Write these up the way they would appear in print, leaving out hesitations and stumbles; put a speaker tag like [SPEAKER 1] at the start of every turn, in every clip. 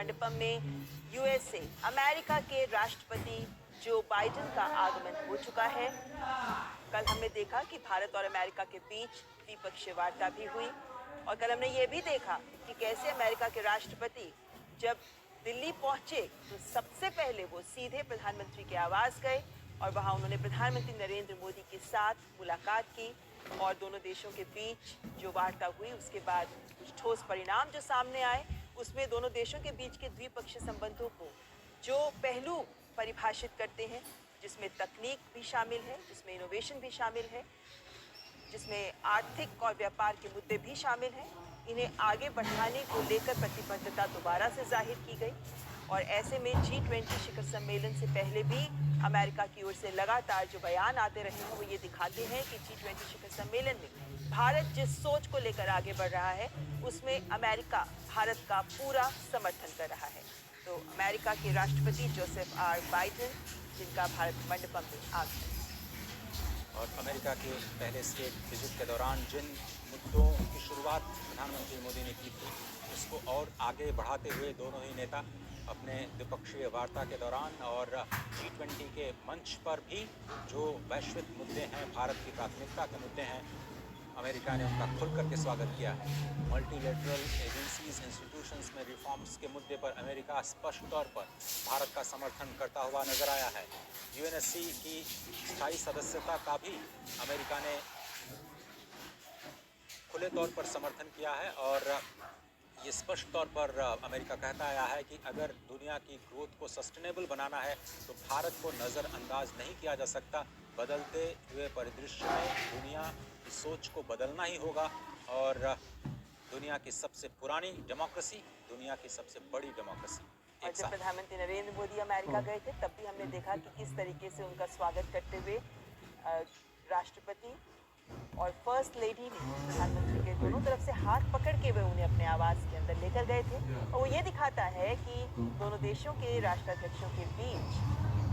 [SPEAKER 1] मंडपम में USA America के राष्ट्रपति जो बाइडेन का आगमन हो चुका है। कल हमने देखा कि भारत और अमेरिका के बीच द्विपक्षीय वार्ता भी हुई और कल हमने ये भी देखा कि कैसे अमेरिका के राष्ट्रपति जब दिल्ली पहुंचे तो सबसे पहले वो सीधे प्रधानमंत्री के आवास गए और वहां उन्होंने प्रधानमंत्री नरेंद्र मोदी के साथ मुलाकात की और दोनों देशों के बीच जो वार्ता हुई उसके बाद कुछ ठोस परिणाम जो सामने आए उसमें दोनों देशों के बीच के द्विपक्षीय संबंधों को जो पहलू परिभाषित करते हैं, जिसमें तकनीक भी शामिल है, जिसमें इनोवेशन भी शामिल है, जिसमें आर्थिक और व्यापार के मुद्दे भी शामिल हैं, इन्हें आगे बढ़ाने को लेकर प्रतिबद्धता दोबारा से जाहिर की गई। और ऐसे में G20 शिखर सम्मेलन से पहले भी अमेरिका की ओर से लगातार जो बयान आते रहे हैं वो ये दिखाते हैं कि G20 शिखर सम्मेलन में भारत जिस सोच को लेकर आगे बढ़ रहा है उसमें अमेरिका भारत का पूरा समर्थन कर रहा है। तो अमेरिका के राष्ट्रपति जोसेफ आर बाइडेन जिनका भारत मंडपम में आगमन
[SPEAKER 2] और अमेरिका के पहले स्टेट विजिट के दौरान जिन मुद्दों की शुरुआत प्रधानमंत्री मोदी ने की थी उसको और आगे बढ़ाते हुए दोनों ही नेता अपने द्विपक्षीय वार्ता के दौरान और G20 के मंच पर भी जो वैश्विक मुद्दे हैं, भारत की प्राथमिकता के मुद्दे हैं, अमेरिका ने उनका खुल करके स्वागत किया है। मल्टीलेटरल एजेंसीज इंस्टीट्यूशंस में रिफॉर्म्स के मुद्दे पर अमेरिका स्पष्ट तौर पर भारत का समर्थन करता हुआ नजर आया है। यूएनएससी की स्थायी सदस्यता का भी अमेरिका ने खुले तौर पर समर्थन किया है और ये स्पष्ट तौर पर अमेरिका कहता आया है कि अगर दुनिया की ग्रोथ को सस्टेनेबल बनाना है तो भारत को नज़रअंदाज नहीं किया जा सकता। बदलते हुए परिदृश्य में दुनिया की सोच को बदलना ही होगा और दुनिया की सबसे पुरानी डेमोक्रेसी, दुनिया की सबसे बड़ी डेमोक्रेसी।
[SPEAKER 1] और जब प्रधानमंत्री नरेंद्र मोदी अमेरिका गए थे तब भी हमने देखा कि किस तरीके से उनका स्वागत करते हुए राष्ट्रपति और फर्स्ट लेडी ने प्रधानमंत्री के दोनों तरफ से हाथ पकड़ के वे उन्हें अपने आवास के अंदर लेकर गए थे। और वो ये दिखाता है कि दोनों देशों के राष्ट्राध्यक्षों के बीच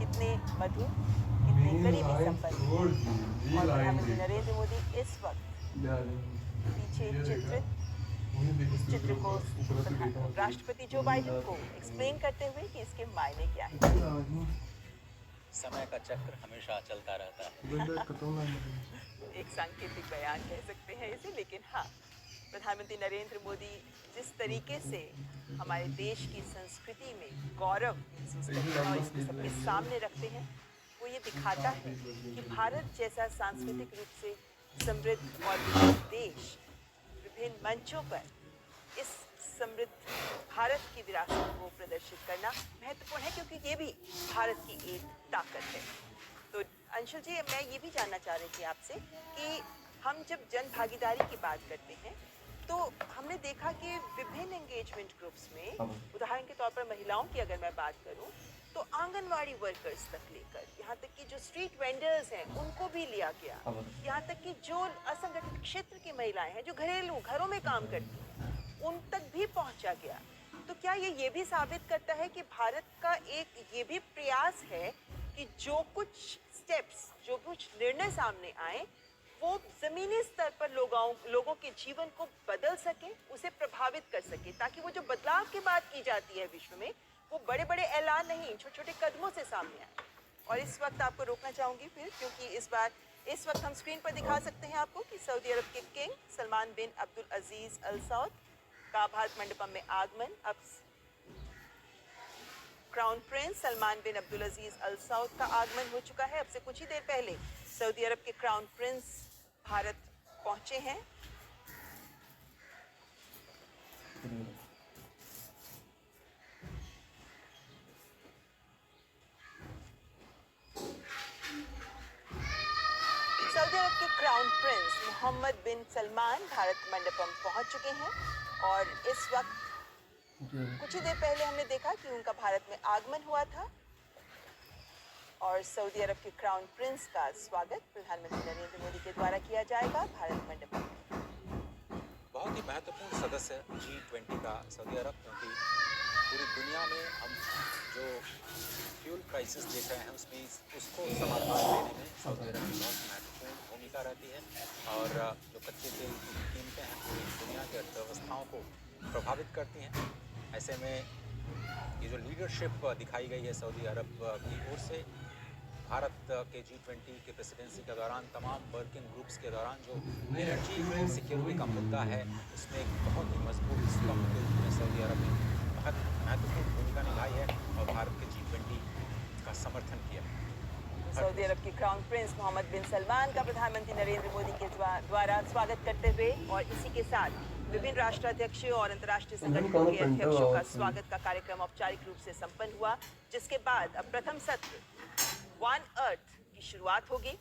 [SPEAKER 1] कितने मधुर, कितने करीबी संबंध। और प्रधानमंत्री नरेंद्र मोदी इस वक्त पीछे चित्र को राष्ट्रपति जो बाइडेन को एक्सप्लेन करते हुए कि इसके मायने क्या है।
[SPEAKER 2] समय का चक्र हमेशा चलता रहता है।
[SPEAKER 1] एक सांकेतिक बयान कह सकते हैं इसे, लेकिन हाँ, प्रधानमंत्री नरेंद्र मोदी जिस तरीके से हमारे देश की संस्कृति में गौरव महसूस करते हैं और इसको सबके सामने रखते हैं, वो ये दिखाता है कि भारत जैसा सांस्कृतिक रूप से समृद्ध और विकसित देश विभिन्न मंचों पर इस समृद्ध भारत की विरासत को प्रदर्शित करना महत्वपूर्ण है, क्योंकि ये भी भारत की एक ताकत है। तो अंशुल जी, मैं ये भी जानना चाह रही थी आपसे कि हम जब जन भागीदारी की बात करते हैं तो हमने देखा कि विभिन्न एंगेजमेंट ग्रुप्स में, उदाहरण के तौर पर महिलाओं की अगर मैं बात करूं तो आंगनवाड़ी वर्कर्स तक लेकर यहाँ तक कि जो स्ट्रीट वेंडर्स हैं उनको भी लिया गया, यहाँ तक कि जो असंगठित क्षेत्र की महिलाएं हैं जो घरों में काम करती हैं उन तक भी पहुंचा गया। तो क्या ये भी साबित करता है कि भारत का एक ये भी प्रयास है कि जो कुछ स्टेप्स, जो कुछ निर्णय सामने आए वो जमीनी स्तर पर लोगों के जीवन को बदल सके, उसे प्रभावित कर सके, ताकि वो जो बदलाव की बात की जाती है विश्व में वो बड़े बड़े ऐलान नहीं, छोटे छोटे कदमों से सामने आए। और इस वक्त आपको रोकना चाहूंगी फिर, क्योंकि इस वक्त हम स्क्रीन पर दिखा सकते हैं आपको कि सऊदी अरब के किंग सलमान बिन अब्दुल अजीज अल सऊद का भारत मंडपम में आगमन। अब क्राउन प्रिंस सलमान बिन अब्दुल अजीज अल सऊद का आगमन हो चुका है। अब से कुछ ही देर पहले सऊदी अरब के क्राउन प्रिंस भारत पहुंचे हैं। सऊदी अरब के क्राउन प्रिंस मोहम्मद बिन सलमान भारत मंडपम पहुंच चुके हैं और इस वक्त कुछ ही देर पहले हमने देखा कि उनका भारत में आगमन हुआ था और सऊदी अरब के क्राउन प्रिंस का स्वागत प्रधानमंत्री नरेंद्र मोदी के द्वारा किया जाएगा भारत मंडपम में।
[SPEAKER 2] बहुत ही महत्वपूर्ण सदस्य G20 का सऊदी अरब, क्योंकि पूरी दुनिया में हम जो फ्यूल क्राइसिस देख रहे हैं उसमें उसको समाधान देने में सऊदी अरब की बहुत महत्वपूर्ण भूमिका रहती है और जो कच्चे तेल की कीमतें हैं पूरी दुनिया की अर्थव्यवस्थाओं को प्रभावित करती हैं। ऐसे में ये जो लीडरशिप दिखाई गई है सऊदी अरब की ओर से भारत के G20 के प्रेसिडेंसी के दौरान तमाम वर्किंग ग्रुप्स के दौरान जो एनर्जी सिक्योरिटी का मुद्दा है उसमें एक बहुत ही मजबूत स्तंभ के रूप में सऊदी अरब ने बहुत महत्वपूर्ण भूमिका निभाई है और भारत के G20 का समर्थन किया।
[SPEAKER 1] सऊदी अरब के क्राउन प्रिंस मोहम्मद बिन सलमान का प्रधानमंत्री नरेंद्र मोदी के द्वारा स्वागत करते हुए और इसी के साथ विभिन्न राष्ट्राध्यक्षों और अंतर्राष्ट्रीय संगठनों के अध्यक्षों का स्वागत का कार्यक्रम औपचारिक रूप से संपन्न हुआ, जिसके बाद अब प्रथम सत्र वन अर्थ की शुरुआत होगी।